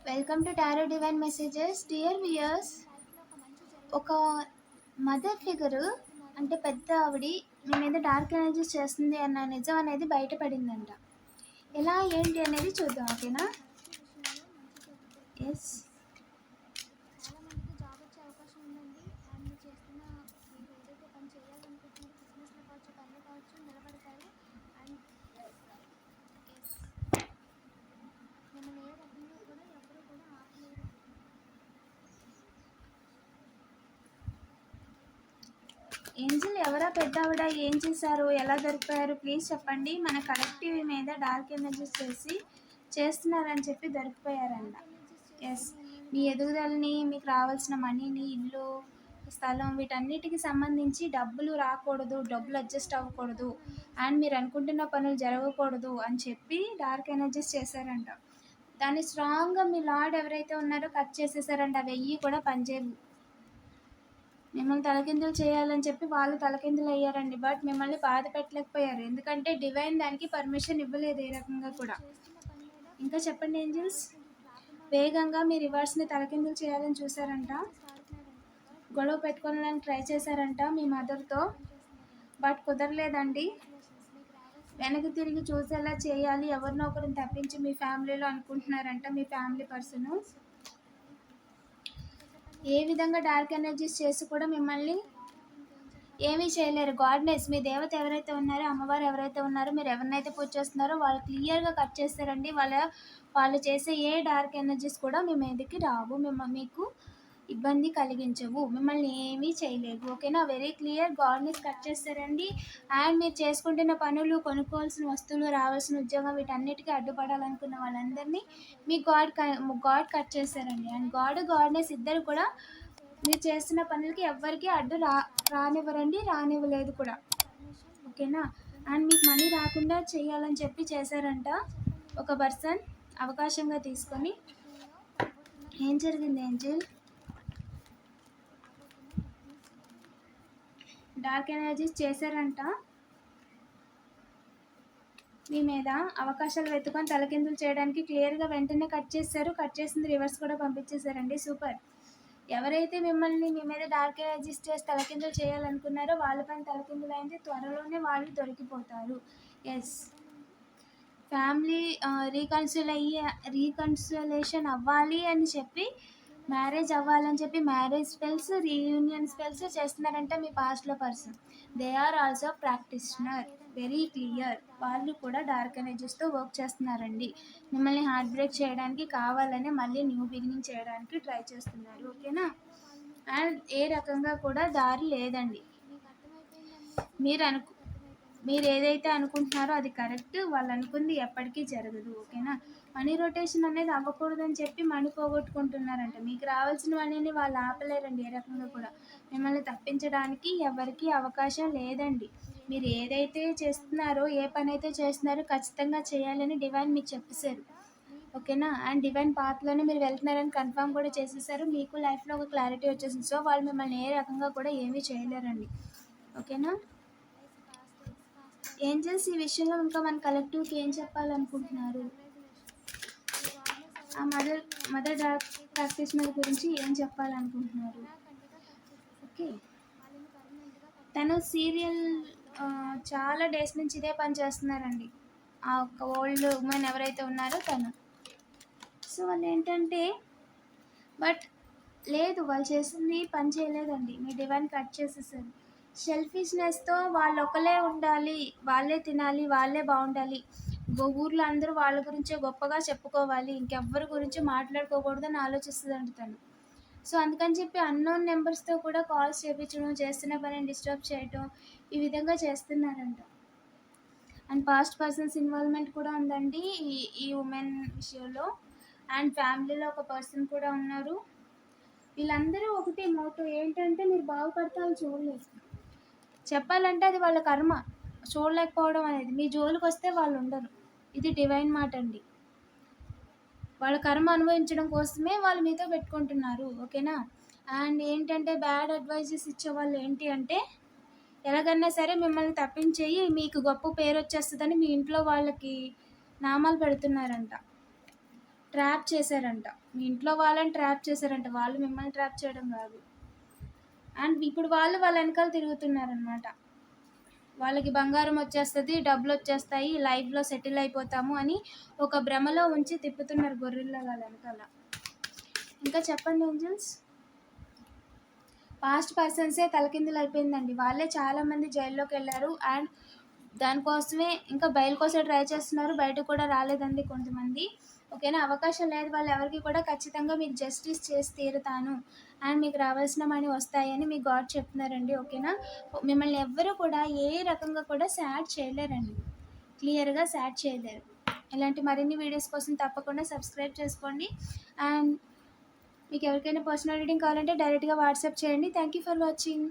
Welcome to tarot divine messages. Dear viewers, ఒక mother figure అంటే పెద్ద ఆవిడ మీ మీద డార్క్ ఎనర్జీస్ చేస్తుంది అన్న నిజం అనేది బయటపడిందంట. ఎలా ఏంటి అనేది చూద్దాం, ఓకేనా? ఎస్, ఏంజిల్ ఎవరా పెద్ద ఆవిడ? ఏం చేశారు? ఎలా దొరికిపోయారు? ప్లీజ్ చెప్పండి. మన కలెక్టివ్ మీద డార్క్ ఎనర్జీస్ చేస్తున్నారని చెప్పి దొరికిపోయారంట. ఎస్, మీ ఎదుగుదలని, మీకు రావాల్సిన మనీని, ఇల్లు, స్థలం, వీటన్నిటికి సంబంధించి డబ్బులు రాకూడదు, డబ్బులు అడ్జస్ట్ అవ్వకూడదు, అండ్ మీరు అనుకుంటున్న పనులు జరగకూడదు అని చెప్పి డార్క్ ఎనర్జీస్ చేశారంట. దాన్ని స్ట్రాంగ్గా మీ లార్డ్ ఎవరైతే ఉన్నారో కట్ చేసేసారంట. అవి వెయ్యి కూడా పనిచేయవు. మిమ్మల్ని తలకిందులు చేయాలని చెప్పి వాళ్ళు తలకిందులు అయ్యారండి. బట్ మిమ్మల్ని బాధ పెట్టలేకపోయారు, ఎందుకంటే డివైన్ దానికి పర్మిషన్ ఇవ్వలేదు ఏ రకంగా కూడా. ఇంకా చెప్పండి ఏంజిల్స్. వేగంగా మీ రివర్స్ని తలకిందులు చేయాలని చూసారంట. గొడవ పెట్టుకోవాలని ట్రై చేశారంట మీ మదర్తో, బట్ కుదరలేదండి. వెనక్కి తిరిగి చూసేలా చేయాలి, ఎవరినో ఒకరిని తప్పించి మీ ఫ్యామిలీలో అనుకుంటున్నారంట. మీ ఫ్యామిలీ పర్సన్ ఏ విధంగా డార్క్ ఎనర్జీస్ చేసి కూడా మిమ్మల్ని ఏమీ చేయలేరు. గాడ్నెస్, మీ దేవత ఎవరైతే ఉన్నారో, అమ్మవారు ఎవరైతే ఉన్నారో, మీరు ఎవరినైతే పూజ చేస్తున్నారో వాళ్ళు క్లియర్గా కట్ చేస్తారండి. వాళ్ళు చేసే ఏ డార్క్ ఎనర్జీస్ కూడా మీ మీదకి రావు, మీకు ఇబ్బంది కలిగించవు, మిమ్మల్ని ఏమీ చేయలేవు, ఓకేనా? Very clear. గాడ్నెస్ కట్ చేస్తారండి. అండ్ మీరు చేసుకుంటున్న పనులు, కొనుక్కోవాల్సిన వస్తువులు, రావాల్సిన ఉద్యోగం, వీటన్నిటికీ అడ్డుపడాలనుకున్న వాళ్ళందరినీ మీ గాడ్ కట్ చేస్తారండి. అండ్ గాడ్నెస్ ఇద్దరు కూడా మీరు చేస్తున్న పనులకి ఎవ్వరికి అడ్డు రానివ్వరండి, రానివ్వలేదు కూడా, ఓకేనా? అండ్ మీకు మనీ రాకుండా చేయాలని చెప్పి చేశారంట ఒక పర్సన్, అవకాశంగా తీసుకొని. ఏం జరిగింది ఏంజిల్? డార్క్ ఎనర్జీస్ చేశారంట మీ మీద, అవకాశాలు వెతుకొని తలకిందులు చేయడానికి క్లియర్గా వెంటనే కట్ చేశారు. కట్ చేసింది రివర్స్ కూడా పంపించేశారండి. సూపర్. ఎవరైతే మిమ్మల్ని మీ మీద డార్క్ ఎనర్జీస్ చేసి తలకిందులు చేయాలనుకున్నారో వాళ్ళ పైన తలకిందులు అయింది. త్వరలోనే వాళ్ళు దొరికిపోతారు. ఎస్, ఫ్యామిలీ రీకన్సిలేషన్ అవ్వాలి అని చెప్పి, మ్యారేజ్ అవ్వాలని చెప్పి మ్యారేజ్ స్పెల్స్, రీయూనియన్ స్పెల్స్ చేస్తున్నారంటే మీ పాస్ట్లో person. They are also practitioner. Very clear. వాళ్ళు కూడా డార్క్ ఎనర్జీస్తో వర్క్ చేస్తున్నారండి. మిమ్మల్ని హార్ట్ బ్రేక్ చేయడానికి, కావాలని మళ్ళీ న్యూ బిగినింగ్ చేయడానికి ట్రై చేస్తున్నారు, ఓకేనా? అండ్ ఏ రకంగా కూడా దారి లేదండి. మీరు ఏదైతే అనుకుంటున్నారో అది కరెక్ట్. వాళ్ళు అనుకుంది ఎప్పటికీ జరగదు, ఓకేనా? మనీ రొటేషన్ అనేది అవ్వకూడదని చెప్పి మనీ పోగొట్టుకుంటున్నారంట. మీకు రావాల్సిన మనీని వాళ్ళు ఆపలేరండి ఏ రకంగా కూడా. మిమ్మల్ని తప్పించడానికి ఎవరికీ అవకాశం లేదండి. మీరు ఏదైతే చేస్తున్నారో, ఏ పని అయితే చేస్తున్నారో ఖచ్చితంగా చేయాలని డివైన్ మీకు చెప్పేశారు, ఓకేనా? అండ్ డివైన్ పాత్లోనే మీరు వెళ్తున్నారని కన్ఫర్మ్ కూడా చేసేసారు. మీకు లైఫ్లో ఒక క్లారిటీ వచ్చేసింది. సో వాళ్ళు మిమ్మల్ని ఏ రకంగా కూడా ఏమీ చేయలేరండి, ఓకేనా? ఏంజల్స్, ఈ విషయంలో ఇంకా మన కలెక్టివ్కి ఏం చెప్పాలనుకుంటున్నారు? ఆ మదర్ డార్క్ ప్రాక్టీషనర్ గురించి ఏం చెప్పాలనుకుంటున్నారు? ఓకే, తను సీరియల్ చాలా డేస్ నుంచి ఇదే పని చేస్తున్నారండి. ఆ ఒక్క ఓల్డ్ ఉమెన్ ఎవరైతే ఉన్నారో తను. సో వాళ్ళు ఏంటంటే, బట్ లేదు, వాళ్ళు చేసింది పని చేయలేదండి. మీ డివైన్ కట్ చేసేసారు. సెల్ఫిష్నెస్తో వాళ్ళు ఒకలే ఉండాలి, వాళ్ళే తినాలి, వాళ్ళే బాగుండాలి, ఊర్లో అందరూ వాళ్ళ గురించే గొప్పగా చెప్పుకోవాలి, ఇంకెవ్వరి గురించి మాట్లాడుకోకూడదని ఆలోచిస్తుందండి తను. సో అందుకని చెప్పి అన్నోన్ నెంబర్స్తో కూడా కాల్స్ చేయించడం, చేస్తున్న పనిని డిస్టర్బ్ చేయడం, ఈ విధంగా చేస్తున్నారంట. అండ్ పాస్ట్ పర్సన్స్ ఇన్వాల్వ్మెంట్ కూడా ఉందండి ఈ ఉమెన్ విషయంలో. అండ్ ఫ్యామిలీలో ఒక పర్సన్ కూడా ఉన్నారు. వీళ్ళందరూ ఒకటే మోటో ఏంటంటే, మీరు బాగుపడతారు చూడలేదు. చెప్పాలంటే అది వాళ్ళ కర్మ, చూడలేకపోవడం అనేది. మీ జోలికి వస్తే వాళ్ళు ఉండరు. ఇది డివైన్ మాట అండి. వాళ్ళ కర్మ అనుభవించడం కోసమే వాళ్ళు మీతో పెట్టుకుంటున్నారు, ఓకేనా? అండ్ ఏంటంటే, బ్యాడ్ అడ్వైజెస్ ఇచ్చేవాళ్ళు ఏంటి అంటే, ఎలాగన్నా సరే మిమ్మల్ని తప్పించేయి, మీకు గొప్ప పేరు వచ్చేస్తుందని మీ ఇంట్లో వాళ్ళకి నామాలు పెడుతున్నారంట. ట్రాప్ చేశారంట. మీ ఇంట్లో వాళ్ళని ట్రాప్ చేశారంట. వాళ్ళు మిమ్మల్ని ట్రాప్ చేయడం కాదు. అండ్ ఇప్పుడు వాళ్ళ వెనకాల తిరుగుతున్నారనమాట. వాళ్ళకి బంగారం వచ్చేస్తుంది, డబ్బులు వచ్చేస్తాయి, లైఫ్లో సెటిల్ అయిపోతాము అని ఒక భ్రమలో ఉంచి తిప్పుతున్నారు గొర్రెల్లా వాళ్ళ వెనకాల. ఇంకా చెప్పండి ఏంజల్స్. పాస్ట్ పర్సన్సే తలకిందులు అయిపోయిందండి. వాళ్ళే చాలామంది జైల్లోకి వెళ్ళారు. అండ్ దానికోసమే ఇంకా బెయిల్ కోసం ట్రై చేస్తున్నారు. బయట కూడా రాలేదండి కొంతమంది. ఓకేనా, అవకాశం లేదు వాళ్ళు ఎవరికి కూడా. ఖచ్చితంగా మీకు జస్టిస్ చేసి తీరుతాను అండ్ మీకు రావాల్సిన మనీ వస్తాయని మీ గాడ్ చెప్తున్నారండి. ఓకేనా, మిమ్మల్ని ఎవ్వరూ కూడా ఏ రకంగా కూడా సాడ్ చేయలేరండి. క్లియర్గా సాడ్ చేయలేరు. ఇలాంటి మరిన్ని వీడియోస్ కోసం తప్పకుండా సబ్స్క్రైబ్ చేసుకోండి. అండ్ మీకు ఎవరికైనా పర్సనల్ రీడింగ్ కావాలంటే డైరెక్ట్గా వాట్సాప్ చేయండి. Thank you for watching.